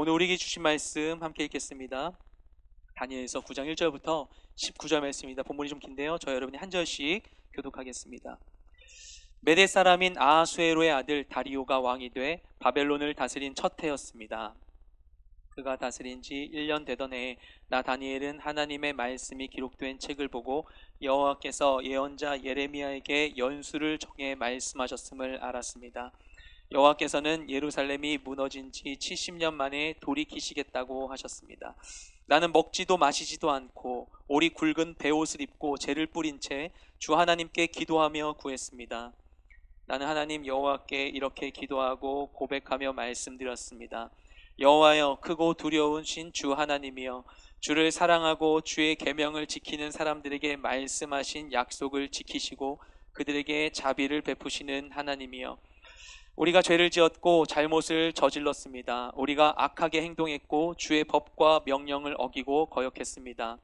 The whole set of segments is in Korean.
오늘 우리에게 주신 말씀 함께 읽겠습니다. 다니엘서 9장 1절부터 19절 말씀입니다. 본문이 좀 긴데요, 저 여러분이 한 절씩 교독하겠습니다. 메대 사람인 아하수에로의 아들 다리오가 왕이 돼 바벨론을 다스린 첫 해였습니다. 그가 다스린 지 1년 되던 해에 나 다니엘은 하나님의 말씀이 기록된 책을 보고 여호와께서 예언자 예레미야에게 연수를 정해 말씀하셨음을 알았습니다. 여호와께서는 예루살렘이 무너진 지 70년 만에 돌이키시겠다고 하셨습니다. 나는 먹지도 마시지도 않고 오리 굵은 베옷을 입고 재를 뿌린 채 주 하나님께 기도하며 구했습니다. 나는 하나님 여호와께 이렇게 기도하고 고백하며 말씀드렸습니다. 여호와여, 크고 두려우신 주 하나님이여, 주를 사랑하고 주의 계명을 지키는 사람들에게 말씀하신 약속을 지키시고 그들에게 자비를 베푸시는 하나님이여, 우리가 죄를 지었고 잘못을 저질렀습니다. 우리가 악하게 행동했고 주의 법과 명령을 어기고 거역했습니다.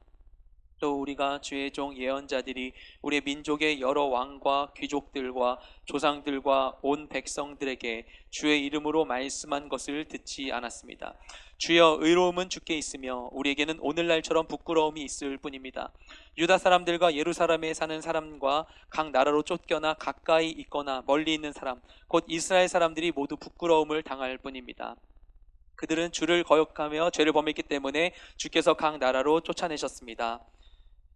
또 우리가 주의 종 예언자들이 우리 민족의 여러 왕과 귀족들과 조상들과 온 백성들에게 주의 이름으로 말씀한 것을 듣지 않았습니다. 주여, 의로움은 주께 있으며 우리에게는 오늘날처럼 부끄러움이 있을 뿐입니다. 유다 사람들과 예루살렘에 사는 사람과 각 나라로 쫓겨나 가까이 있거나 멀리 있는 사람, 곧 이스라엘 사람들이 모두 부끄러움을 당할 뿐입니다. 그들은 주를 거역하며 죄를 범했기 때문에 주께서 각 나라로 쫓아내셨습니다.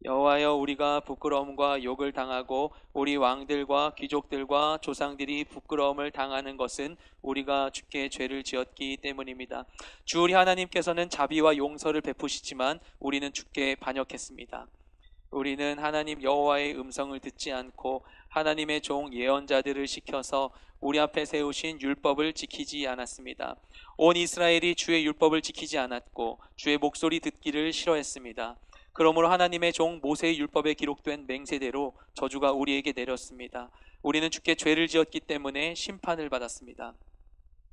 여호와여, 우리가 부끄러움과 욕을 당하고 우리 왕들과 귀족들과 조상들이 부끄러움을 당하는 것은 우리가 주께 죄를 지었기 때문입니다. 주 우리 하나님께서는 자비와 용서를 베푸시지만 우리는 주께 반역했습니다. 우리는 하나님 여호와의 음성을 듣지 않고 하나님의 종 예언자들을 시켜서 우리 앞에 세우신 율법을 지키지 않았습니다. 온 이스라엘이 주의 율법을 지키지 않았고 주의 목소리 듣기를 싫어했습니다. 그러므로 하나님의 종 모세의 율법에 기록된 맹세대로 저주가 우리에게 내렸습니다. 우리는 주께 죄를 지었기 때문에 심판을 받았습니다.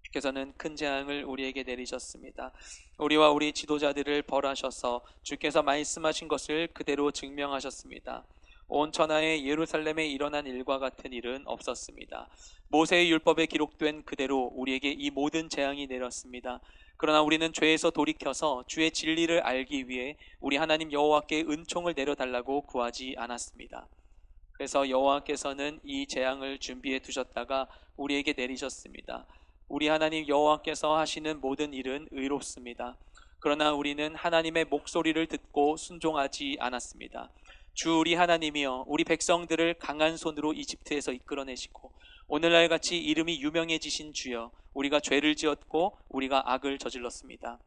주께서는 큰 재앙을 우리에게 내리셨습니다. 우리와 우리 지도자들을 벌하셔서 주께서 말씀하신 것을 그대로 증명하셨습니다. 온 천하에 예루살렘에 일어난 일과 같은 일은 없었습니다. 모세의 율법에 기록된 그대로 우리에게 이 모든 재앙이 내렸습니다. 그러나 우리는 죄에서 돌이켜서 주의 진리를 알기 위해 우리 하나님 여호와께 은총을 내려달라고 구하지 않았습니다. 그래서 여호와께서는 이 재앙을 준비해 두셨다가 우리에게 내리셨습니다. 우리 하나님 여호와께서 하시는 모든 일은 의롭습니다. 그러나 우리는 하나님의 목소리를 듣고 순종하지 않았습니다. 주 우리 하나님이여, 우리 백성들을 강한 손으로 이집트에서 이끌어내시고 오늘날 같이 이름이 유명해지신 주여, 우리가 죄를 지었고 우리가 악을 저질렀습니다.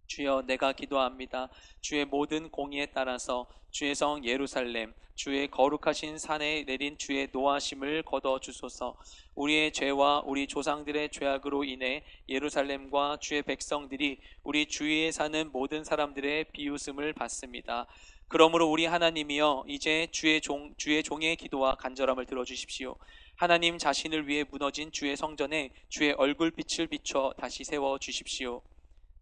주여, 내가 기도합니다. 주의 모든 공의에 따라서 주의 성 예루살렘, 주의 거룩하신 산에 내린 주의 노하심을 거둬주소서. 우리의 죄와 우리 조상들의 죄악으로 인해 예루살렘과 주의 백성들이 우리 주위에 사는 모든 사람들의 비웃음을 받습니다. 그러므로 우리 하나님이여, 이제 주의 종의 기도와 간절함을 들어주십시오. 하나님 자신을 위해 무너진 주의 성전에 주의 얼굴빛을 비춰 다시 세워주십시오.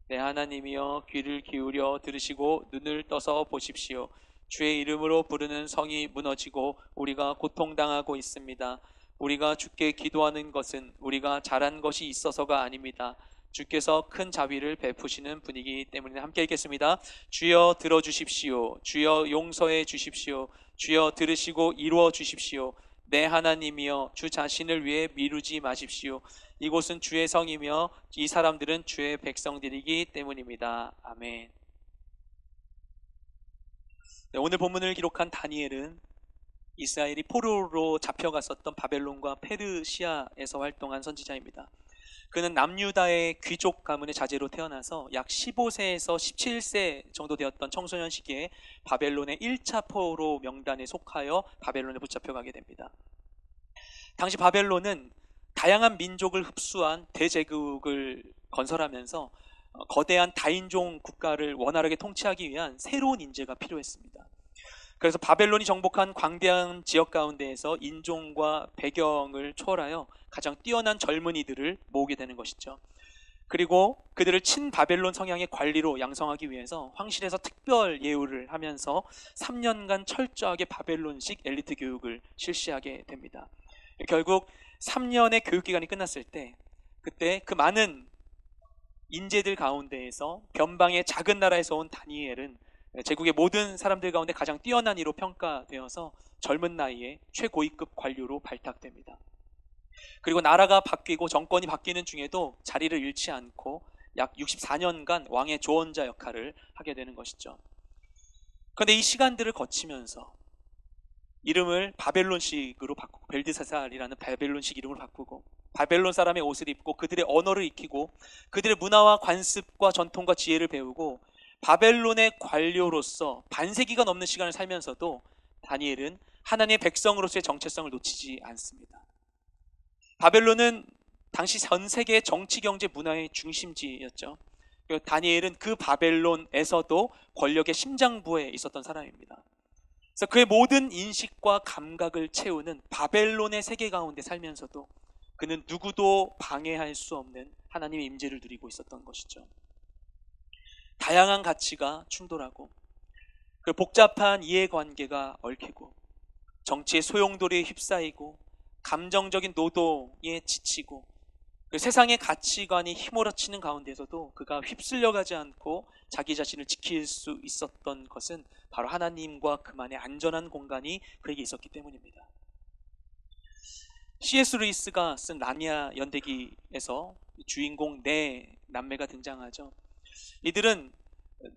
내 하나님이여, 귀를 기울여 들으시고 눈을 떠서 보십시오. 주의 이름으로 부르는 성이 무너지고 우리가 고통당하고 있습니다. 우리가 주께 기도하는 것은 우리가 잘한 것이 있어서가 아닙니다. 주께서 큰 자비를 베푸시는 분이기 때문에. 함께 읽겠습니다. 주여 들어주십시오. 주여 용서해 주십시오. 주여 들으시고 이루어 주십시오. 내 하나님이여, 주 자신을 위해 미루지 마십시오. 이곳은 주의 성이며 이 사람들은 주의 백성들이기 때문입니다. 아멘. 네, 오늘 본문을 기록한 다니엘은 이스라엘이 포로로 잡혀갔었던 바벨론과 페르시아에서 활동한 선지자입니다. 그는 남유다의 귀족 가문의 자제로 태어나서 약 15세에서 17세 정도 되었던 청소년 시기에 바벨론의 1차 포로 명단에 속하여 바벨론에 붙잡혀가게 됩니다. 당시 바벨론은 다양한 민족을 흡수한 대제국을 건설하면서 거대한 다인종 국가를 원활하게 통치하기 위한 새로운 인재가 필요했습니다. 그래서 바벨론이 정복한 광대한 지역 가운데에서 인종과 배경을 초월하여 가장 뛰어난 젊은이들을 모으게 되는 것이죠. 그리고 그들을 친바벨론 성향의 관리로 양성하기 위해서 황실에서 특별 예우를 하면서 3년간 철저하게 바벨론식 엘리트 교육을 실시하게 됩니다. 결국 3년의 교육기간이 끝났을 때, 그때 그 많은 인재들 가운데에서 변방의 작은 나라에서 온 다니엘은 제국의 모든 사람들 가운데 가장 뛰어난 이로 평가되어서 젊은 나이에 최고위급 관료로 발탁됩니다. 그리고 나라가 바뀌고 정권이 바뀌는 중에도 자리를 잃지 않고 약 64년간 왕의 조언자 역할을 하게 되는 것이죠. 그런데 이 시간들을 거치면서 이름을 바벨론식으로 바꾸고, 벨드사살이라는 바벨론식 이름을 바꾸고, 바벨론 사람의 옷을 입고 그들의 언어를 익히고 그들의 문화와 관습과 전통과 지혜를 배우고 바벨론의 관료로서 반세기가 넘는 시간을 살면서도 다니엘은 하나님의 백성으로서의 정체성을 놓치지 않습니다. 바벨론은 당시 전 세계의 정치, 경제, 문화의 중심지였죠. 다니엘은 그 바벨론에서도 권력의 심장부에 있었던 사람입니다. 그래서 그의 모든 인식과 감각을 채우는 바벨론의 세계 가운데 살면서도 그는 누구도 방해할 수 없는 하나님의 임재를 누리고 있었던 것이죠. 다양한 가치가 충돌하고 그 복잡한 이해관계가 얽히고 정치의 소용돌이에 휩싸이고 감정적인 노동에 지치고 그 세상의 가치관이 휘몰아치는 가운데서도 그가 휩쓸려가지 않고 자기 자신을 지킬 수 있었던 것은 바로 하나님과 그만의 안전한 공간이 그에게 있었기 때문입니다. C.S. 루이스가 쓴 나니아 연대기에서 주인공 네 남매가 등장하죠. 이들은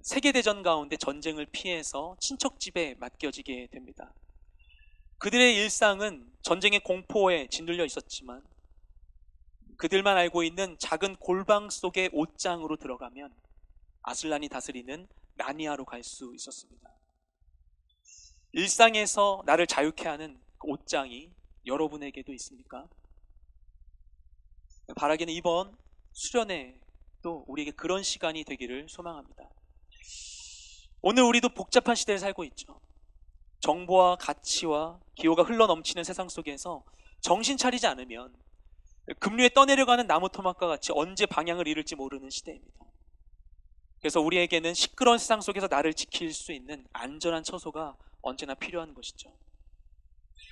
세계대전 가운데 전쟁을 피해서 친척집에 맡겨지게 됩니다. 그들의 일상은 전쟁의 공포에 짓눌려 있었지만 그들만 알고 있는 작은 골방 속의 옷장으로 들어가면 아슬란이 다스리는 나니아로 갈 수 있었습니다. 일상에서 나를 자유케 하는 그 옷장이 여러분에게도 있습니까? 바라기는 이번 수련회도 우리에게 그런 시간이 되기를 소망합니다. 오늘 우리도 복잡한 시대를 살고 있죠. 정보와 가치와 기호가 흘러넘치는 세상 속에서 정신 차리지 않으면 급류에 떠내려가는 나무 토막과 같이 언제 방향을 잃을지 모르는 시대입니다. 그래서 우리에게는 시끄러운 세상 속에서 나를 지킬 수 있는 안전한 처소가 언제나 필요한 것이죠.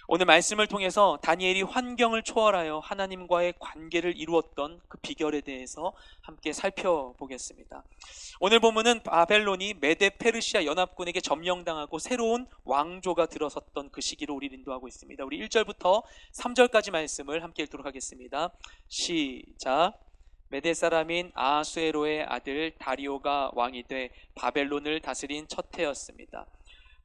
오늘 말씀을 통해서 다니엘이 환경을 초월하여 하나님과의 관계를 이루었던 그 비결에 대해서 함께 살펴보겠습니다. 오늘 본문은 바벨론이 메데 페르시아 연합군에게 점령당하고 새로운 왕조가 들어섰던 그 시기로 우리를 인도하고 있습니다. 우리 1절부터 3절까지 말씀을 함께 읽도록 하겠습니다. 시작. 메데 사람인 아하수에로의 아들 다리오가 왕이 돼 바벨론을 다스린 첫 해였습니다.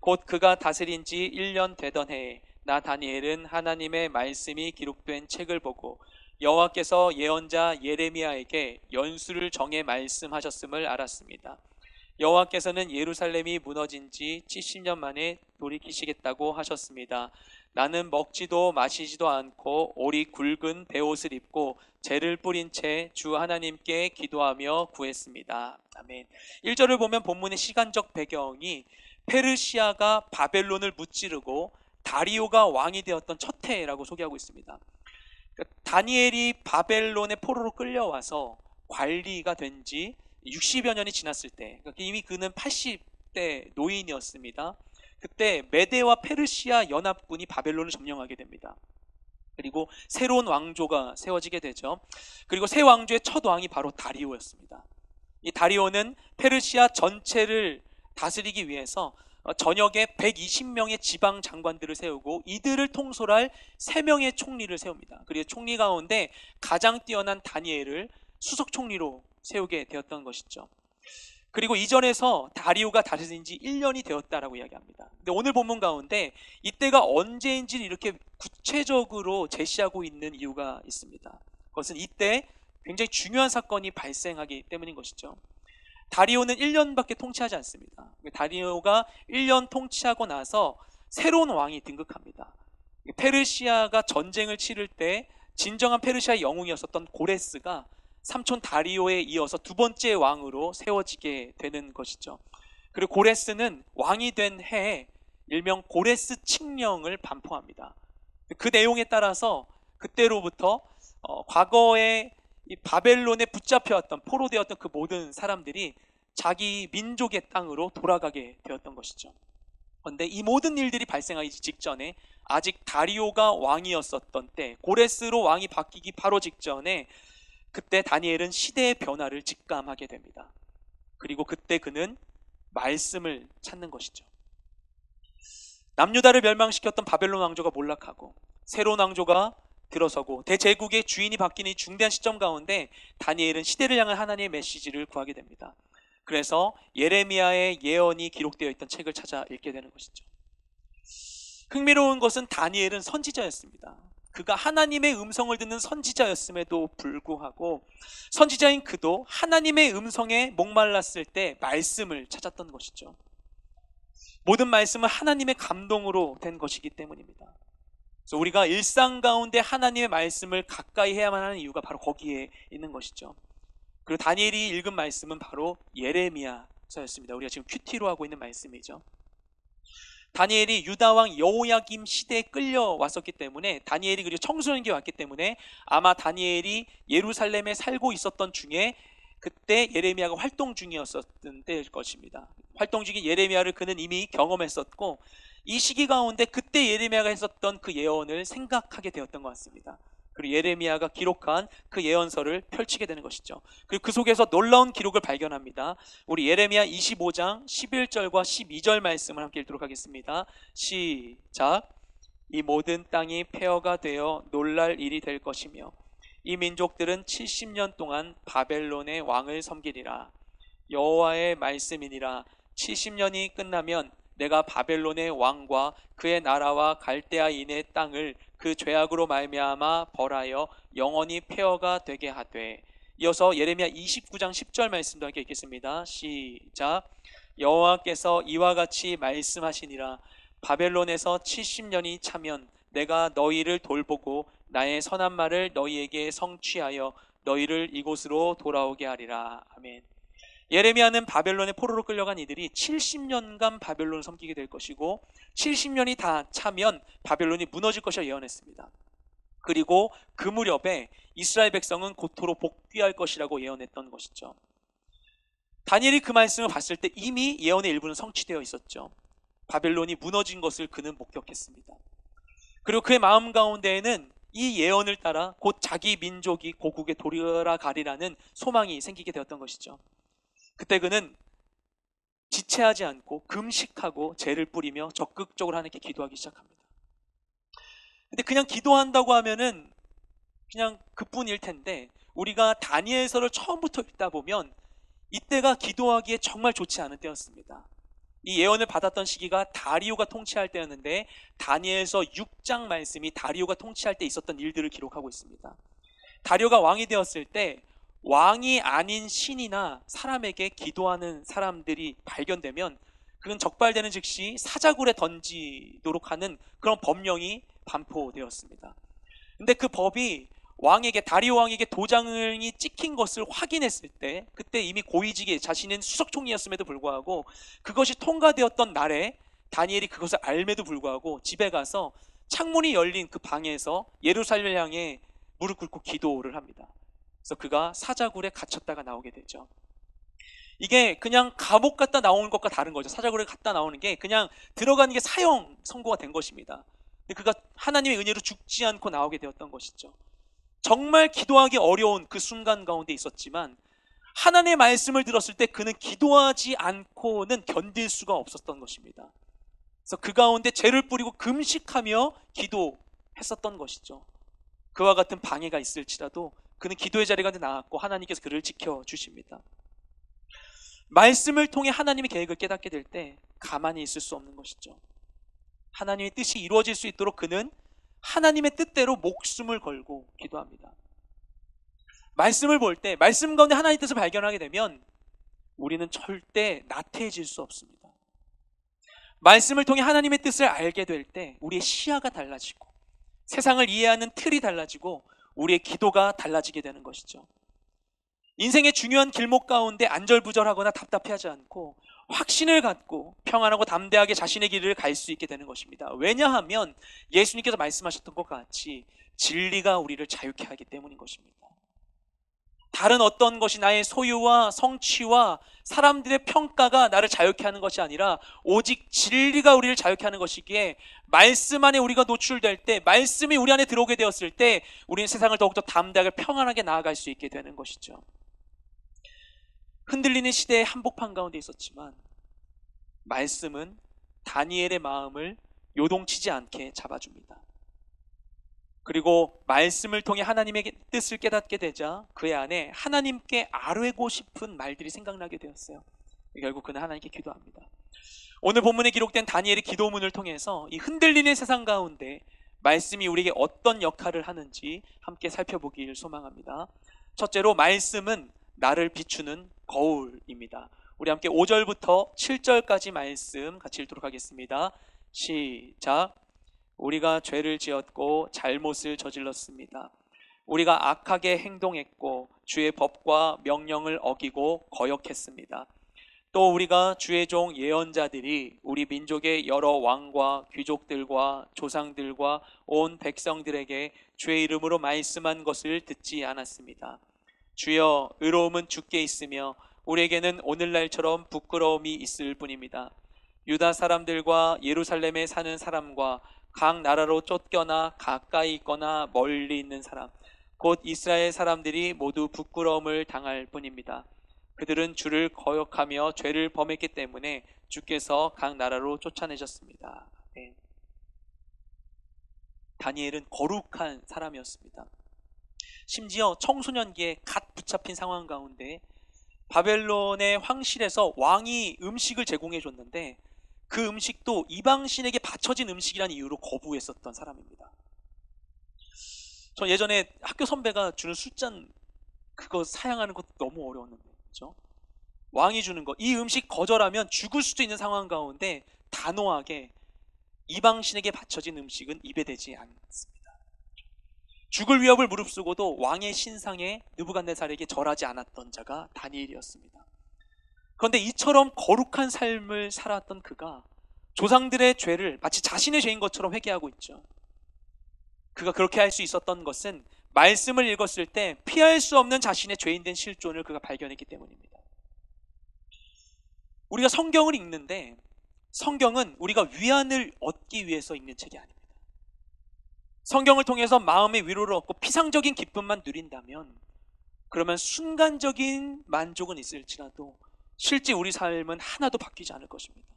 곧 그가 다스린 지 1년 되던 해에 나 다니엘은 하나님의 말씀이 기록된 책을 보고 여호와께서 예언자 예레미야에게 연수를 정해 말씀하셨음을 알았습니다. 여호와께서는 예루살렘이 무너진 지 70년 만에 돌이키시겠다고 하셨습니다. 나는 먹지도 마시지도 않고 오리 굵은 베옷을 입고 재를 뿌린 채 주 하나님께 기도하며 구했습니다. 아멘. 1절을 보면 본문의 시간적 배경이 페르시아가 바벨론을 무찌르고 다리오가 왕이 되었던 첫 해라고 소개하고 있습니다. 다니엘이 바벨론의 포로로 끌려와서 관리가 된 지 60여 년이 지났을 때, 이미 그는 80대 노인이었습니다. 그때 메데와 페르시아 연합군이 바벨론을 점령하게 됩니다. 그리고 새로운 왕조가 세워지게 되죠. 그리고 새 왕조의 첫 왕이 바로 다리오였습니다. 이 다리오는 페르시아 전체를 다스리기 위해서 전역에 120명의 지방 장관들을 세우고 이들을 통솔할 3명의 총리를 세웁니다. 그리고 총리 가운데 가장 뛰어난 다니엘을 수석 총리로 세우게 되었던 것이죠. 그리고 이전에서 다리오가 다스린 지 1년이 되었다라고 이야기합니다. 근데 오늘 본문 가운데 이때가 언제인지를 이렇게 구체적으로 제시하고 있는 이유가 있습니다. 그것은 이때 굉장히 중요한 사건이 발생하기 때문인 것이죠. 다리오는 1년밖에 통치하지 않습니다. 다리오가 1년 통치하고 나서 새로운 왕이 등극합니다. 페르시아가 전쟁을 치를 때 진정한 페르시아의 영웅이었었던 고레스가 삼촌 다리오에 이어서 두 번째 왕으로 세워지게 되는 것이죠. 그리고 고레스는 왕이 된 해에 일명 고레스 칙령을 반포합니다. 그 내용에 따라서 그때로부터 과거에 이 바벨론에 붙잡혀왔던 포로되었던 그 모든 사람들이 자기 민족의 땅으로 돌아가게 되었던 것이죠. 그런데 이 모든 일들이 발생하기 직전에 아직 다리오가 왕이었었던 때, 고레스로 왕이 바뀌기 바로 직전에 그때 다니엘은 시대의 변화를 직감하게 됩니다. 그리고 그때 그는 말씀을 찾는 것이죠. 남유다를 멸망시켰던 바벨론 왕조가 몰락하고 새로운 왕조가 들어서고 대제국의 주인이 바뀌는 이 중대한 시점 가운데 다니엘은 시대를 향한 하나님의 메시지를 구하게 됩니다. 그래서 예레미야의 예언이 기록되어 있던 책을 찾아 읽게 되는 것이죠. 흥미로운 것은 다니엘은 선지자였습니다. 그가 하나님의 음성을 듣는 선지자였음에도 불구하고 선지자인 그도 하나님의 음성에 목말랐을 때 말씀을 찾았던 것이죠. 모든 말씀은 하나님의 감동으로 된 것이기 때문입니다. 그래서 우리가 일상 가운데 하나님의 말씀을 가까이 해야만 하는 이유가 바로 거기에 있는 것이죠. 그리고 다니엘이 읽은 말씀은 바로 예레미야서였습니다. 우리가 지금 큐티로 하고 있는 말씀이죠. 다니엘이 유다왕 여호야김 시대에 끌려왔었기 때문에, 다니엘이 그리고 청소년기에 왔기 때문에 아마 다니엘이 예루살렘에 살고 있었던 중에 그때 예레미야가 활동 중이었었던 때일 것입니다. 활동 중인 예레미야를 그는 이미 경험했었고 이 시기 가운데 그때 예레미야가 했었던 그 예언을 생각하게 되었던 것 같습니다. 그리고 예레미야가 기록한 그 예언서를 펼치게 되는 것이죠. 그리고 그 속에서 놀라운 기록을 발견합니다. 우리 예레미야 25장 11절과 12절 말씀을 함께 읽도록 하겠습니다. 시작. 이 모든 땅이 폐허가 되어 놀랄 일이 될 것이며 이 민족들은 70년 동안 바벨론의 왕을 섬기리라. 여호와의 말씀이니라. 70년이 끝나면 내가 바벨론의 왕과 그의 나라와 갈대아인의 땅을 그 죄악으로 말미암아 벌하여 영원히 폐허가 되게 하되. 이어서 예레미야 29장 10절 말씀도 함께 읽겠습니다. 시작. 여호와께서 이와 같이 말씀하시니라. 바벨론에서 70년이 차면 내가 너희를 돌보고 나의 선한 말을 너희에게 성취하여 너희를 이곳으로 돌아오게 하리라. 아멘. 예레미야는 바벨론의 포로로 끌려간 이들이 70년간 바벨론을 섬기게 될 것이고 70년이 다 차면 바벨론이 무너질 것이라 예언했습니다. 그리고 그 무렵에 이스라엘 백성은 고토로 복귀할 것이라고 예언했던 것이죠. 다니엘이 그 말씀을 봤을 때 이미 예언의 일부는 성취되어 있었죠. 바벨론이 무너진 것을 그는 목격했습니다. 그리고 그의 마음 가운데에는 이 예언을 따라 곧 자기 민족이 고국에 돌아가리라는 소망이 생기게 되었던 것이죠. 그때 그는 지체하지 않고 금식하고 제를 뿌리며 적극적으로 하나님께 기도하기 시작합니다. 근데 그냥 기도한다고 하면은 그냥 그뿐일 텐데, 우리가 다니엘서를 처음부터 읽다 보면 이때가 기도하기에 정말 좋지 않은 때였습니다. 이 예언을 받았던 시기가 다리오가 통치할 때였는데 다니엘서 6장 말씀이 다리오가 통치할 때 있었던 일들을 기록하고 있습니다. 다리오가 왕이 되었을 때 왕이 아닌 신이나 사람에게 기도하는 사람들이 발견되면 그건 적발되는 즉시 사자굴에 던지도록 하는 그런 법령이 반포되었습니다. 근데 그 법이 다리오 왕에게 도장이 찍힌 것을 확인했을 때, 그때 이미 고위직에 자신은 수석총리였음에도 불구하고 그것이 통과되었던 날에 다니엘이 그것을 알매도 불구하고 집에 가서 창문이 열린 그 방에서 예루살렘을 향해 무릎 꿇고 기도를 합니다. 그래서 그가 사자굴에 갇혔다가 나오게 되죠. 이게 그냥 감옥 갔다 나오는 것과 다른 거죠. 사자굴에 갔다 나오는 게 그냥 들어가는 게 사형 선고가 된 것입니다. 근데 그가 하나님의 은혜로 죽지 않고 나오게 되었던 것이죠. 정말 기도하기 어려운 그 순간 가운데 있었지만 하나님의 말씀을 들었을 때 그는 기도하지 않고는 견딜 수가 없었던 것입니다. 그래서 그 가운데 죄를 뿌리고 금식하며 기도했었던 것이죠. 그와 같은 방해가 있을지라도 그는 기도의 자리가 나왔고 하나님께서 그를 지켜주십니다. 말씀을 통해 하나님의 계획을 깨닫게 될 때 가만히 있을 수 없는 것이죠. 하나님의 뜻이 이루어질 수 있도록 그는 하나님의 뜻대로 목숨을 걸고 기도합니다. 말씀을 볼 때, 말씀 가운데 하나님의 뜻을 발견하게 되면 우리는 절대 나태해질 수 없습니다. 말씀을 통해 하나님의 뜻을 알게 될 때 우리의 시야가 달라지고 세상을 이해하는 틀이 달라지고 우리의 기도가 달라지게 되는 것이죠. 인생의 중요한 길목 가운데 안절부절하거나 답답해하지 않고 확신을 갖고 평안하고 담대하게 자신의 길을 갈 수 있게 되는 것입니다. 왜냐하면 예수님께서 말씀하셨던 것 같이 진리가 우리를 자유케 하기 때문인 것입니다. 다른 어떤 것이 나의 소유와 성취와 사람들의 평가가 나를 자유케 하는 것이 아니라 오직 진리가 우리를 자유케 하는 것이기에 말씀 안에 우리가 노출될 때, 말씀이 우리 안에 들어오게 되었을 때 우리는 세상을 더욱더 담대하게 평안하게 나아갈 수 있게 되는 것이죠. 흔들리는 시대의 한복판 가운데 있었지만 말씀은 다니엘의 마음을 요동치지 않게 잡아줍니다. 그리고 말씀을 통해 하나님의 뜻을 깨닫게 되자 그의 안에 하나님께 아뢰고 싶은 말들이 생각나게 되었어요. 결국 그는 하나님께 기도합니다. 오늘 본문에 기록된 다니엘의 기도문을 통해서 이 흔들리는 세상 가운데 말씀이 우리에게 어떤 역할을 하는지 함께 살펴보길 소망합니다. 첫째로 말씀은 나를 비추는 거울입니다. 우리 함께 5절부터 7절까지 말씀 같이 읽도록 하겠습니다. 시작. 우리가 죄를 지었고 잘못을 저질렀습니다. 우리가 악하게 행동했고 주의 법과 명령을 어기고 거역했습니다. 또 우리가 주의 종 예언자들이 우리 민족의 여러 왕과 귀족들과 조상들과 온 백성들에게 주의 이름으로 말씀한 것을 듣지 않았습니다. 주여, 의로움은 주께 있으며 우리에게는 오늘날처럼 부끄러움이 있을 뿐입니다. 유다 사람들과 예루살렘에 사는 사람과 각 나라로 쫓겨나 가까이 있거나 멀리 있는 사람, 곧 이스라엘 사람들이 모두 부끄러움을 당할 뿐입니다. 그들은 주를 거역하며 죄를 범했기 때문에 주께서 각 나라로 쫓아내셨습니다. 네. 다니엘은 거룩한 사람이었습니다. 심지어 청소년기에 갓 붙잡힌 상황 가운데 바벨론의 황실에서 왕이 음식을 제공해 줬는데 그 음식도 이방신에게 바쳐진 음식이라는 이유로 거부했었던 사람입니다. 저 예전에 학교 선배가 주는 술잔 그거 사양하는 것도 너무 어려웠는데, 그렇죠? 왕이 주는 거, 이 음식 거절하면 죽을 수도 있는 상황 가운데 단호하게 이방신에게 바쳐진 음식은 입에 대지 않습니다. 죽을 위협을 무릅쓰고도 왕의 신상에 느부갓네살에게 절하지 않았던 자가 다니엘이었습니다. 그런데 이처럼 거룩한 삶을 살았던 그가 조상들의 죄를 마치 자신의 죄인 것처럼 회개하고 있죠. 그가 그렇게 할 수 있었던 것은 말씀을 읽었을 때 피할 수 없는 자신의 죄인된 실존을 그가 발견했기 때문입니다. 우리가 성경을 읽는데 성경은 우리가 위안을 얻기 위해서 읽는 책이 아닙니다. 성경을 통해서 마음의 위로를 얻고 피상적인 기쁨만 누린다면 그러면 순간적인 만족은 있을지라도 실제 우리 삶은 하나도 바뀌지 않을 것입니다.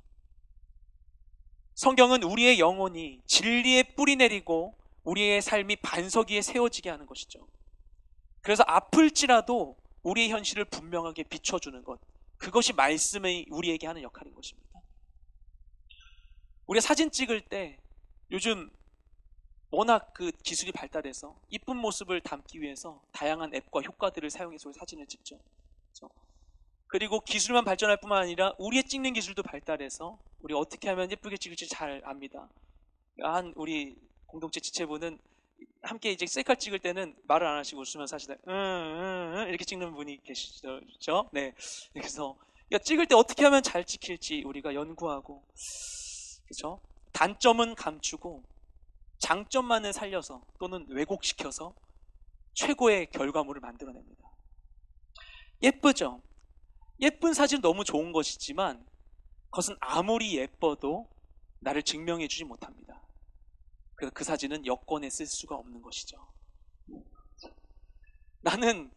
성경은 우리의 영혼이 진리의 뿌리 내리고 우리의 삶이 반석 위에 세워지게 하는 것이죠. 그래서 아플지라도 우리의 현실을 분명하게 비춰주는 것, 그것이 말씀이 우리에게 하는 역할인 것입니다. 우리가 사진 찍을 때 요즘 워낙 그 기술이 발달해서 이쁜 모습을 담기 위해서 다양한 앱과 효과들을 사용해서 사진을 찍죠. 그렇죠? 그리고 기술만 발전할 뿐만 아니라 우리의 찍는 기술도 발달해서 우리 어떻게 하면 예쁘게 찍을지 잘 압니다. 한 우리 공동체 지체분은 함께 이제 셀카 찍을 때는 말을 안 하시고 웃으면서 하시다 이렇게 찍는 분이 계시죠. 그렇죠? 네. 그래서 찍을 때 어떻게 하면 잘 찍힐지 우리가 연구하고, 그렇죠? 단점은 감추고 장점만을 살려서 또는 왜곡시켜서 최고의 결과물을 만들어냅니다. 예쁘죠? 예쁜 사진 너무 좋은 것이지만 그것은 아무리 예뻐도 나를 증명해 주지 못합니다. 그래서 그 사진은 여권에 쓸 수가 없는 것이죠. 나는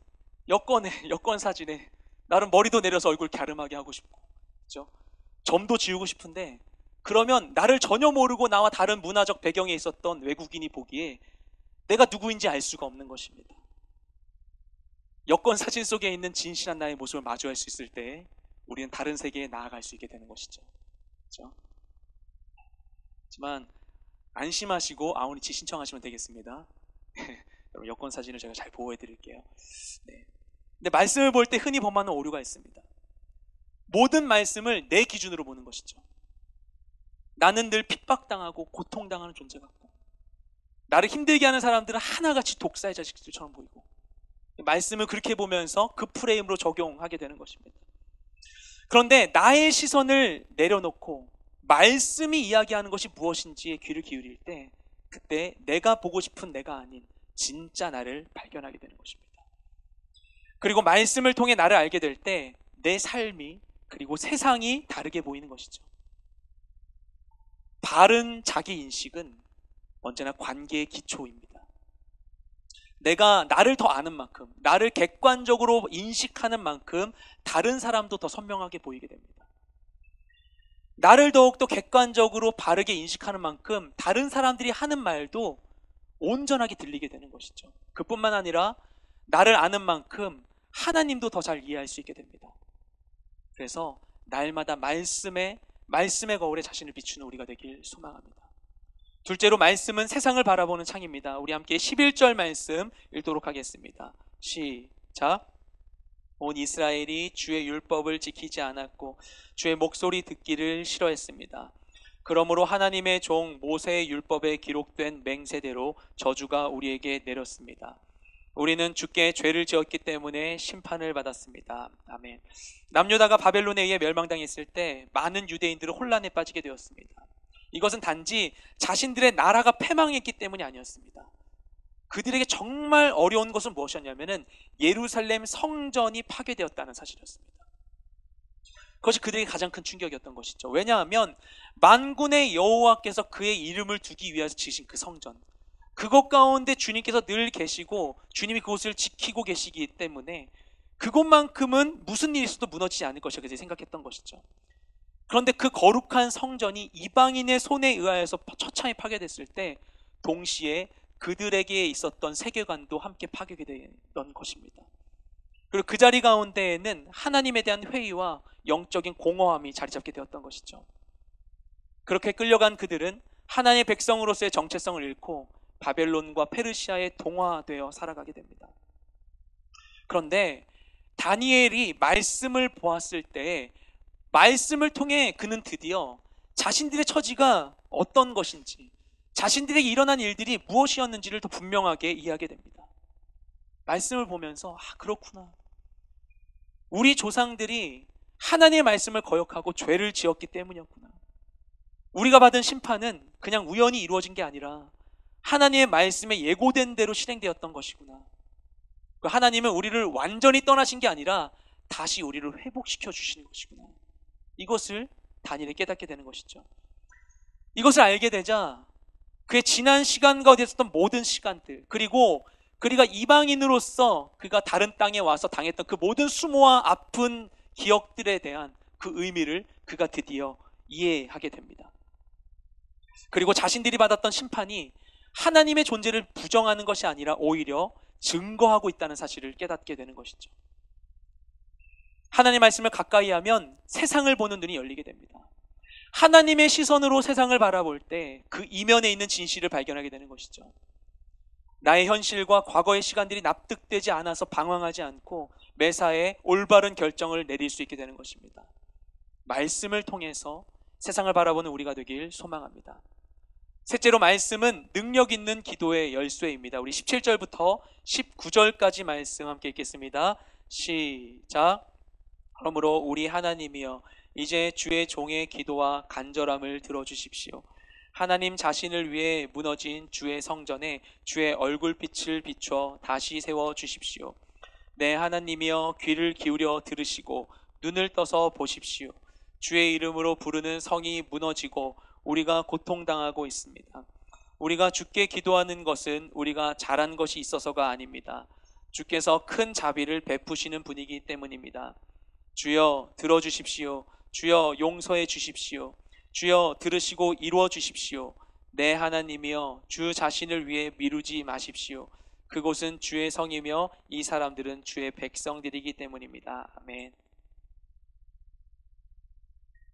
여권 사진에 나름 머리도 내려서 얼굴 갸름하게 하고 싶고, 그렇죠? 점도 지우고 싶은데 그러면 나를 전혀 모르고 나와 다른 문화적 배경에 있었던 외국인이 보기에 내가 누구인지 알 수가 없는 것입니다. 여권 사진 속에 있는 진실한 나의 모습을 마주할 수 있을 때 우리는 다른 세계에 나아갈 수 있게 되는 것이죠. 그렇죠? 하지만 안심하시고 아우니치 신청하시면 되겠습니다. 여러분 여권 사진을 제가 잘 보호해 드릴게요. 네. 근데 말씀을 볼 때 흔히 범하는 오류가 있습니다. 모든 말씀을 내 기준으로 보는 것이죠. 나는 늘 핍박당하고 고통당하는 존재 같고 나를 힘들게 하는 사람들은 하나같이 독사의 자식들처럼 보이고 말씀을 그렇게 보면서 그 프레임으로 적용하게 되는 것입니다. 그런데 나의 시선을 내려놓고 말씀이 이야기하는 것이 무엇인지에 귀를 기울일 때 그때 내가 보고 싶은 내가 아닌 진짜 나를 발견하게 되는 것입니다. 그리고 말씀을 통해 나를 알게 될 때 내 삶이 그리고 세상이 다르게 보이는 것이죠. 바른 자기 인식은 언제나 관계의 기초입니다. 내가 나를 더 아는 만큼, 나를 객관적으로 인식하는 만큼 다른 사람도 더 선명하게 보이게 됩니다. 나를 더욱더 객관적으로 바르게 인식하는 만큼 다른 사람들이 하는 말도 온전하게 들리게 되는 것이죠. 그뿐만 아니라 나를 아는 만큼 하나님도 더 잘 이해할 수 있게 됩니다. 그래서 날마다 말씀의 거울에 자신을 비추는 우리가 되길 소망합니다. 둘째로 말씀은 세상을 바라보는 창입니다. 우리 함께 11절 말씀 읽도록 하겠습니다. 시작. 온 이스라엘이 주의 율법을 지키지 않았고 주의 목소리 듣기를 싫어했습니다. 그러므로 하나님의 종 모세의 율법에 기록된 맹세대로 저주가 우리에게 내렸습니다. 우리는 주께 죄를 지었기 때문에 심판을 받았습니다. 아멘. 남유다가 바벨론에 의해 멸망당했을 때 많은 유대인들은 혼란에 빠지게 되었습니다. 이것은 단지 자신들의 나라가 패망했기 때문이 아니었습니다. 그들에게 정말 어려운 것은 무엇이었냐면은 예루살렘 성전이 파괴되었다는 사실이었습니다. 그것이 그들에게 가장 큰 충격이었던 것이죠. 왜냐하면 만군의 여호와께서 그의 이름을 두기 위해서 지으신 그 성전, 그것 가운데 주님께서 늘 계시고 주님이 그곳을 지키고 계시기 때문에 그것만큼은 무슨 일이 있어도 무너지지 않을 것이라고 생각했던 것이죠. 그런데 그 거룩한 성전이 이방인의 손에 의하여서 처참히 파괴됐을 때 동시에 그들에게 있었던 세계관도 함께 파괴가 되던 것입니다. 그리고 그 자리 가운데에는 하나님에 대한 회의와 영적인 공허함이 자리 잡게 되었던 것이죠. 그렇게 끌려간 그들은 하나님의 백성으로서의 정체성을 잃고 바벨론과 페르시아에 동화되어 살아가게 됩니다. 그런데 다니엘이 말씀을 보았을 때 말씀을 통해 그는 드디어 자신들의 처지가 어떤 것인지, 자신들에게 일어난 일들이 무엇이었는지를 더 분명하게 이해하게 됩니다. 말씀을 보면서 그렇구나. 우리 조상들이 하나님의 말씀을 거역하고 죄를 지었기 때문이었구나. 우리가 받은 심판은 그냥 우연히 이루어진 게 아니라 하나님의 말씀에 예고된 대로 실행되었던 것이구나. 하나님은 우리를 완전히 떠나신 게 아니라 다시 우리를 회복시켜 주시는 것이구나. 이것을 다니엘이 깨닫게 되는 것이죠. 이것을 알게 되자 그의 지난 시간 가운데 있었던 모든 시간들, 그리고 그가 이방인으로서 그가 다른 땅에 와서 당했던 그 모든 수모와 아픈 기억들에 대한 그 의미를 그가 드디어 이해하게 됩니다. 그리고 자신들이 받았던 심판이 하나님의 존재를 부정하는 것이 아니라 오히려 증거하고 있다는 사실을 깨닫게 되는 것이죠. 하나님의 말씀을 가까이 하면 세상을 보는 눈이 열리게 됩니다. 하나님의 시선으로 세상을 바라볼 때 그 이면에 있는 진실을 발견하게 되는 것이죠. 나의 현실과 과거의 시간들이 납득되지 않아서 방황하지 않고 매사에 올바른 결정을 내릴 수 있게 되는 것입니다. 말씀을 통해서 세상을 바라보는 우리가 되길 소망합니다. 셋째로 말씀은 능력 있는 기도의 열쇠입니다. 우리 17절부터 19절까지 말씀 함께 읽겠습니다. 시작. 그러므로 우리 하나님이여 이제 주의 종의 기도와 간절함을 들어주십시오. 하나님 자신을 위해 무너진 주의 성전에 주의 얼굴빛을 비춰 다시 세워주십시오. 네, 하나님이여 귀를 기울여 들으시고 눈을 떠서 보십시오. 주의 이름으로 부르는 성이 무너지고 우리가 고통당하고 있습니다. 우리가 주께 기도하는 것은 우리가 잘한 것이 있어서가 아닙니다. 주께서 큰 자비를 베푸시는 분이기 때문입니다. 주여 들어주십시오. 주여 용서해 주십시오. 주여 들으시고 이루어 주십시오. 내 하나님이여 주 자신을 위해 미루지 마십시오. 그곳은 주의 성이며 이 사람들은 주의 백성들이기 때문입니다. 아멘.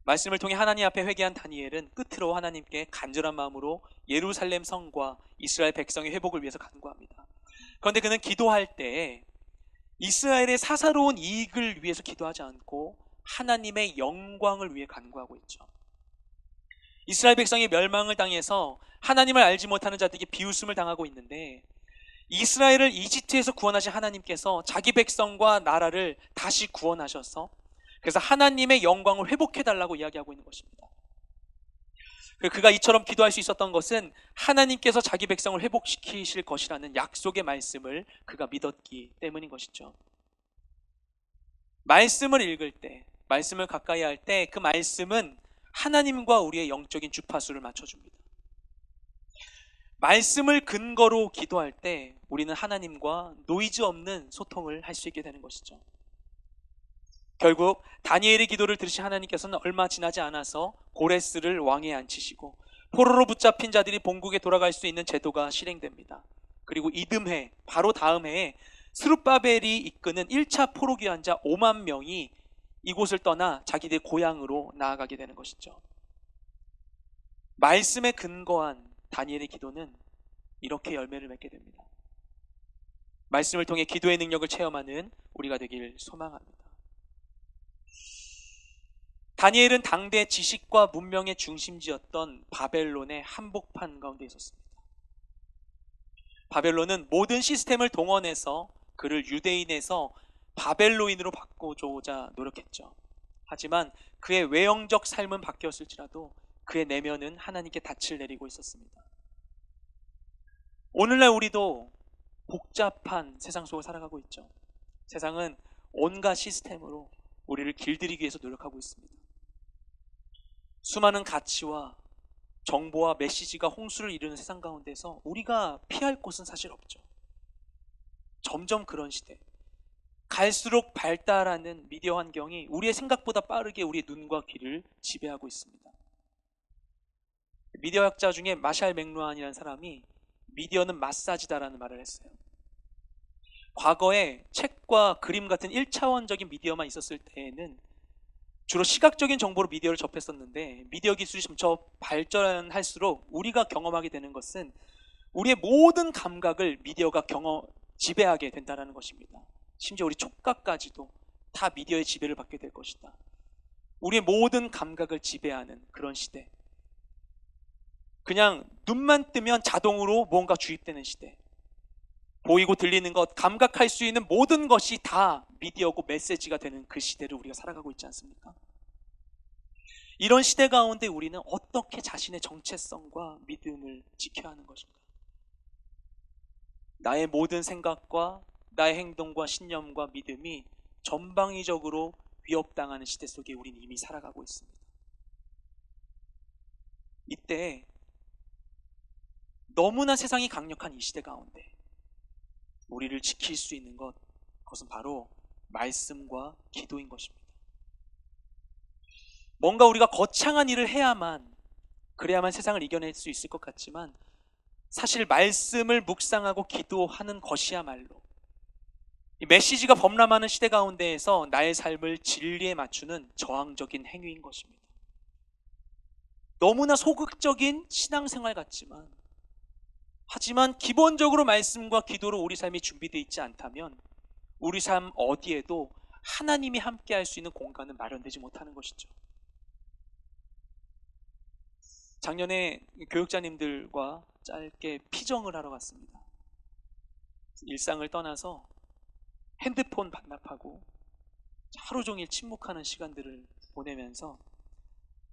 말씀을 통해 하나님 앞에 회개한 다니엘은 끝으로 하나님께 간절한 마음으로 예루살렘 성과 이스라엘 백성의 회복을 위해서 간구합니다. 그런데 그는 기도할 때 이스라엘의 사사로운 이익을 위해서 기도하지 않고 하나님의 영광을 위해 간구하고 있죠. 이스라엘 백성이 멸망을 당해서 하나님을 알지 못하는 자들에게 비웃음을 당하고 있는데 이스라엘을 이집트에서 구원하신 하나님께서 자기 백성과 나라를 다시 구원하셔서 그래서 하나님의 영광을 회복해달라고 이야기하고 있는 것입니다. 그가 이처럼 기도할 수 있었던 것은 하나님께서 자기 백성을 회복시키실 것이라는 약속의 말씀을 그가 믿었기 때문인 것이죠. 말씀을 읽을 때, 말씀을 가까이 할 때 그 말씀은 하나님과 우리의 영적인 주파수를 맞춰줍니다. 말씀을 근거로 기도할 때 우리는 하나님과 노이즈 없는 소통을 할 수 있게 되는 것이죠. 결국 다니엘의 기도를 들으신 하나님께서는 얼마 지나지 않아서 고레스를 왕위에 앉히시고 포로로 붙잡힌 자들이 본국에 돌아갈 수 있는 제도가 실행됩니다. 그리고 이듬해, 바로 다음 해에 스룹바벨이 이끄는 1차 포로 귀환자 5만 명이 이곳을 떠나 자기들 고향으로 나아가게 되는 것이죠. 말씀에 근거한 다니엘의 기도는 이렇게 열매를 맺게 됩니다. 말씀을 통해 기도의 능력을 체험하는 우리가 되길 소망합니다. 다니엘은 당대 지식과 문명의 중심지였던 바벨론의 한복판 가운데 있었습니다. 바벨론은 모든 시스템을 동원해서 그를 유대인에서 바벨로인으로 바꾸고자 노력했죠. 하지만 그의 외형적 삶은 바뀌었을지라도 그의 내면은 하나님께 닻을 내리고 있었습니다. 오늘날 우리도 복잡한 세상 속을 살아가고 있죠. 세상은 온갖 시스템으로 우리를 길들이기 위해서 노력하고 있습니다. 수많은 가치와 정보와 메시지가 홍수를 이루는 세상 가운데서 우리가 피할 곳은 사실 없죠. 점점 그런 시대, 갈수록 발달하는 미디어 환경이 우리의 생각보다 빠르게 우리의 눈과 귀를 지배하고 있습니다. 미디어 학자 중에 마샬 맥루한이라는 사람이 미디어는 마사지다라는 말을 했어요. 과거에 책과 그림 같은 1차원적인 미디어만 있었을 때에는 주로 시각적인 정보로 미디어를 접했었는데 미디어 기술이 점차 발전할수록 우리가 경험하게 되는 것은 우리의 모든 감각을 미디어가 지배하게 된다는 것입니다. 심지어 우리 촉각까지도 다 미디어의 지배를 받게 될 것이다. 우리의 모든 감각을 지배하는 그런 시대. 그냥 눈만 뜨면 자동으로 뭔가 주입되는 시대. 보이고 들리는 것, 감각할 수 있는 모든 것이 다 미디어고 메시지가 되는 그 시대를 우리가 살아가고 있지 않습니까? 이런 시대 가운데 우리는 어떻게 자신의 정체성과 믿음을 지켜야 하는 것인가? 나의 모든 생각과 나의 행동과 신념과 믿음이 전방위적으로 위협당하는 시대 속에 우리는 이미 살아가고 있습니다. 이때 너무나 세상이 강력한 이 시대 가운데 우리를 지킬 수 있는 것, 그것은 바로 말씀과 기도인 것입니다. 뭔가 우리가 거창한 일을 그래야만 세상을 이겨낼 수 있을 것 같지만 사실 말씀을 묵상하고 기도하는 것이야말로 이 메시지가 범람하는 시대 가운데에서 나의 삶을 진리에 맞추는 저항적인 행위인 것입니다. 너무나 소극적인 신앙생활 같지만 하지만 기본적으로 말씀과 기도로 우리 삶이 준비되어 있지 않다면 우리 삶 어디에도 하나님이 함께 할 수 있는 공간은 마련되지 못하는 것이죠. 작년에 교육자님들과 짧게 피정을 하러 갔습니다. 일상을 떠나서 핸드폰 반납하고 하루 종일 침묵하는 시간들을 보내면서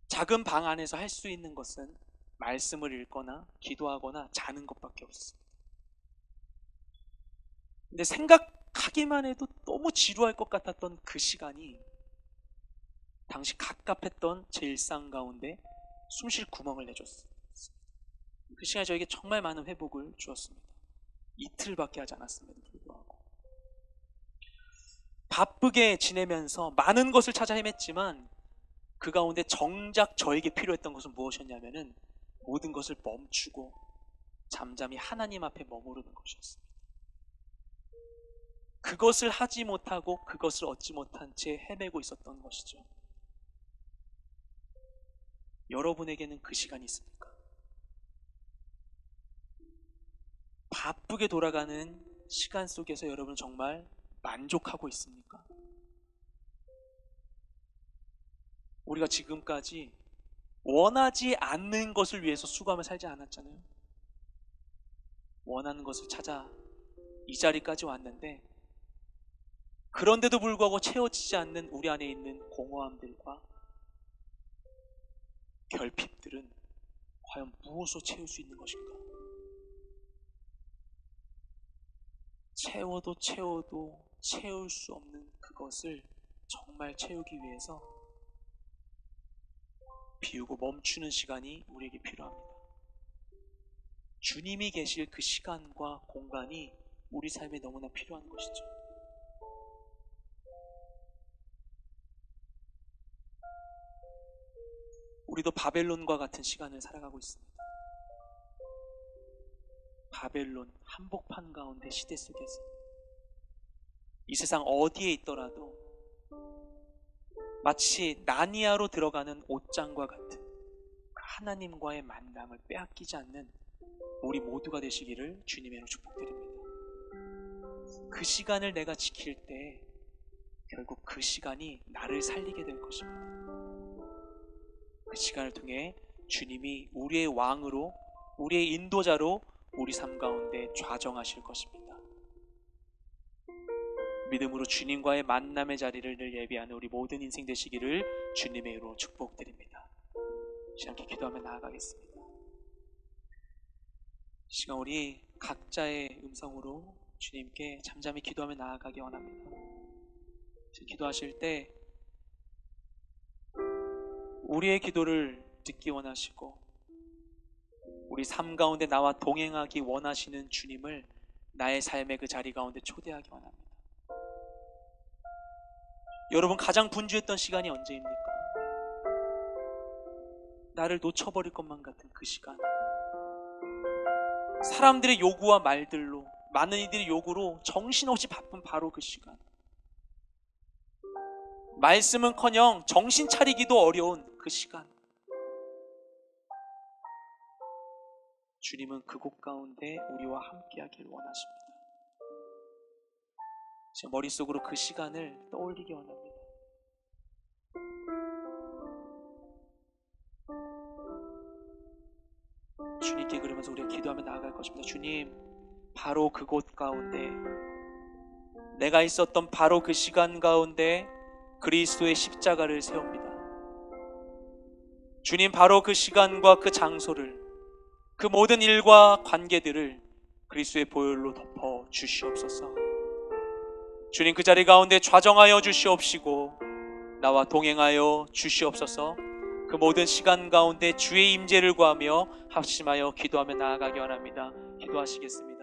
작은 방 안에서 할 수 있는 것은 말씀을 읽거나 기도하거나 자는 것밖에 없습니다. 근데 생각하기만 해도 너무 지루할 것 같았던 그 시간이 당시 갑갑했던 제 일상 가운데 숨쉴 구멍을 내줬습니다. 그 시간이 저에게 정말 많은 회복을 주었습니다. 이틀밖에 하지 않았음에도 불구하고 바쁘게 지내면서 많은 것을 찾아 헤맸지만 그 가운데 정작 저에게 필요했던 것은 무엇이었냐면은 모든 것을 멈추고 잠잠히 하나님 앞에 머무르는 것이었습니다. 그것을 하지 못하고 그것을 얻지 못한 채 헤매고 있었던 것이죠. 여러분에게는 그 시간이 있습니까? 바쁘게 돌아가는 시간 속에서 여러분 정말 만족하고 있습니까? 우리가 지금까지 원하지 않는 것을 위해서 수고하며 살지 않았잖아요. 원하는 것을 찾아 이 자리까지 왔는데 그런데도 불구하고 채워지지 않는 우리 안에 있는 공허함들과 결핍들은 과연 무엇으로 채울 수 있는 것인가? 채워도 채울 수 없는 그것을 정말 채우기 위해서 비우고 멈추는 시간이 우리에게 필요합니다. 주님이 계실 그 시간과 공간이 우리 삶에 너무나 필요한 것이죠. 우리도 바벨론과 같은 시간을 살아가고 있습니다. 바벨론, 한복판 가운데 시대 속에서 이 세상 어디에 있더라도 마치 나니아로 들어가는 옷장과 같은 그 하나님과의 만남을 빼앗기지 않는 우리 모두가 되시기를 주님으로 축복드립니다. 그 시간을 내가 지킬 때 결국 그 시간이 나를 살리게 될 것입니다. 그 시간을 통해 주님이 우리의 왕으로, 우리의 인도자로 우리 삶 가운데 좌정하실 것입니다. 믿음으로 주님과의 만남의 자리를 늘 예비하는 우리 모든 인생 되시기를 주님의 이름으로 축복드립니다. 함께 기도하며 나아가겠습니다. 시간 우리 각자의 음성으로 주님께 잠잠히 기도하며 나아가기 원합니다. 기도하실 때 우리의 기도를 듣기 원하시고 우리 삶 가운데 나와 동행하기 원하시는 주님을 나의 삶의 그 자리 가운데 초대하기 원합니다. 여러분, 가장 분주했던 시간이 언제입니까? 나를 놓쳐버릴 것만 같은 그 시간. 사람들의 요구와 말들로, 많은 이들의 요구로 정신없이 바쁜 바로 그 시간. 말씀은커녕 정신 차리기도 어려운 그 시간. 주님은 그곳 가운데 우리와 함께하길 원하십니다. 제 머릿속으로 그 시간을 떠올리기 원합니다. 주님께 그러면서 우리가 기도하며 나아갈 것입니다. 주님, 바로 그곳 가운데, 내가 있었던 바로 그 시간 가운데 그리스도의 십자가를 세웁니다. 주님, 바로 그 시간과 그 장소를, 그 모든 일과 관계들을 그리스도의 보혈로 덮어 주시옵소서. 주님, 그 자리 가운데 좌정하여 주시옵시고 나와 동행하여 주시옵소서. 그 모든 시간 가운데 주의 임재를 구하며 합심하여 기도하며 나아가기 원합니다. 기도하시겠습니다.